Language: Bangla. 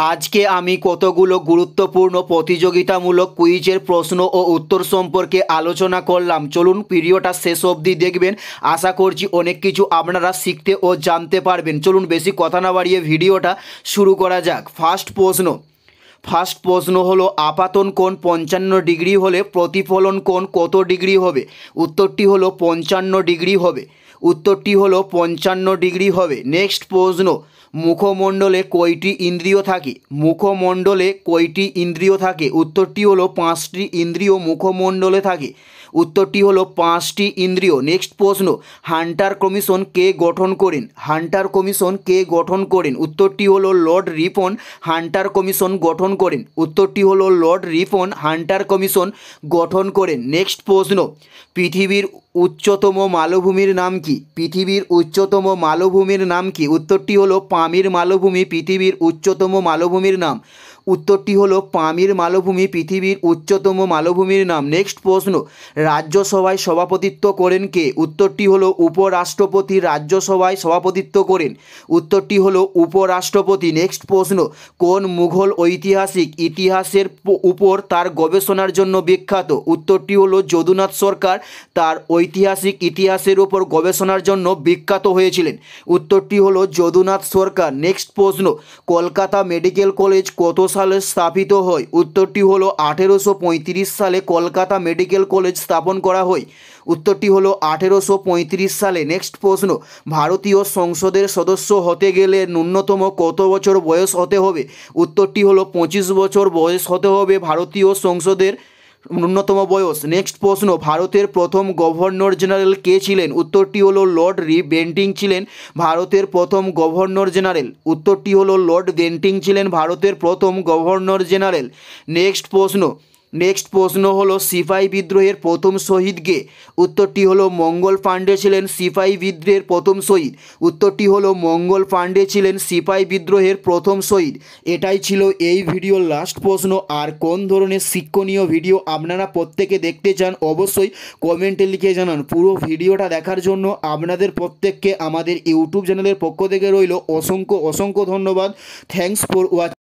আজকে আমি কতগুলো গুরুত্বপূর্ণ প্রতিযোগিতামূলক কুইজের প্রশ্ন ও উত্তর সম্পর্কে আলোচনা করলাম। চলুন ভিডিওটা শেষ অবধি দেখবেন। আশা করছি অনেক কিছু আপনারা শিখতে ও জানতে পারবেন। চলুন বেশি কথা না বাড়িয়ে ভিডিওটা শুরু করা যাক। ফার্স্ট প্রশ্ন হলো, আপাতন কোণ 55 ডিগ্রি হলে প্রতিফলন কোণ কত ডিগ্রি হবে? উত্তরটি হলো 55 ডিগ্রি হবে। উত্তরটি হলো 55 ডিগ্রি হবে। নেক্সট প্রশ্ন, মুখমণ্ডলে কয়টি ইন্দ্রিয় থাকে? মুখমণ্ডলে কয়টি ইন্দ্রিয় থাকে? উত্তরটি হলো 5টি ইন্দ্রিয় মুখমণ্ডলে থাকে। উত্তরটি হলো 5টি ইন্দ্রিয়। নেক্সট প্রশ্ন, হান্টার কমিশন কে গঠন করেন? হান্টার কমিশন কে গঠন করেন? উত্তরটি হলো লর্ড রিপন হান্টার কমিশন গঠন করেন। উত্তরটি হলো লর্ড রিপন হান্টার কমিশন গঠন করেন। নেক্সট প্রশ্ন, পৃথিবীর উচ্চতম মালভূমির নাম কি? পৃথিবীর উচ্চতম মালভূমির নাম কি? উত্তরটি হলো পামির মালভূমি পৃথিবীর উচ্চতম মালভূমির নাম। উত্তরটি হলো পামির মালভূমি পৃথিবীর উচ্চতম মালভূমির নাম। নেক্সট প্রশ্ন, রাজ্যসভায় সভাপতিত্ব করেন কে? উত্তরটি হলো উপরাষ্ট্রপতি রাজ্যসভায় সভাপতিত্ব করেন। উত্তরটি হলো উপরাষ্ট্রপতি। নেক্সট প্রশ্ন, কোন মুঘল ঐতিহাসিক ইতিহাসের উপর তার গবেষণার জন্য বিখ্যাত? উত্তরটি হলো যদুনাথ সরকার তার ঐতিহাসিক ইতিহাসের উপর গবেষণার জন্য বিখ্যাত হয়েছিলেন। উত্তরটি হলো যদুনাথ সরকার। নেক্সট প্রশ্ন, কলকাতা মেডিকেল কলেজ কত সালে স্থাপিত হয়? উত্তরটি হলো 1835 সালে কলকাতা মেডিকেল কলেজ স্থাপন করা হয়। উত্তরটি হলো 1835 সালে। নেক্সট প্রশ্ন, ভারতীয় সংসদের সদস্য হতে গেলে ন্যূনতম কত বছর বয়স হতে হবে? উত্তরটি হলো 25 বছর বয়স হতে হবে ভারতীয় সংসদের ন্যূনতম বয়স। নেক্সট প্রশ্ন, ভারতের প্রথম গভর্নর জেনারেল কে ছিলেন? উত্তরটি হলো লর্ড বেন্টিং ছিলেন ভারতের প্রথম গভর্নর জেনারেল। উত্তরটি হলো লর্ড বেন্টিং ছিলেন ভারতের প্রথম গভর্নর জেনারেল। নেক্সট প্রশ্ন হলো, সিপাহি বিদ্রোহের প্রথম শহীদ কে? উত্তরটি হলো মঙ্গল পাণ্ডে ছিলেন সিপাহি বিদ্রোহের প্রথম শহীদ। উত্তরটি হলো মঙ্গল পাণ্ডে ছিলেন সিপাহি বিদ্রোহের প্রথম শহীদ। এটাই ছিল এই ভিডিওর লাস্ট প্রশ্ন। আর কোন ধরনের শিক্ষণীয় ভিডিও আপনারা প্রত্যেকে দেখতে চান অবশ্যই কমেন্টে লিখে জানান। পুরো ভিডিওটা দেখার জন্য আপনাদের প্রত্যেককে আমাদের ইউটিউব চ্যানেলের পক্ষ থেকে রইল অসংখ্য ধন্যবাদ। Thanks for watching.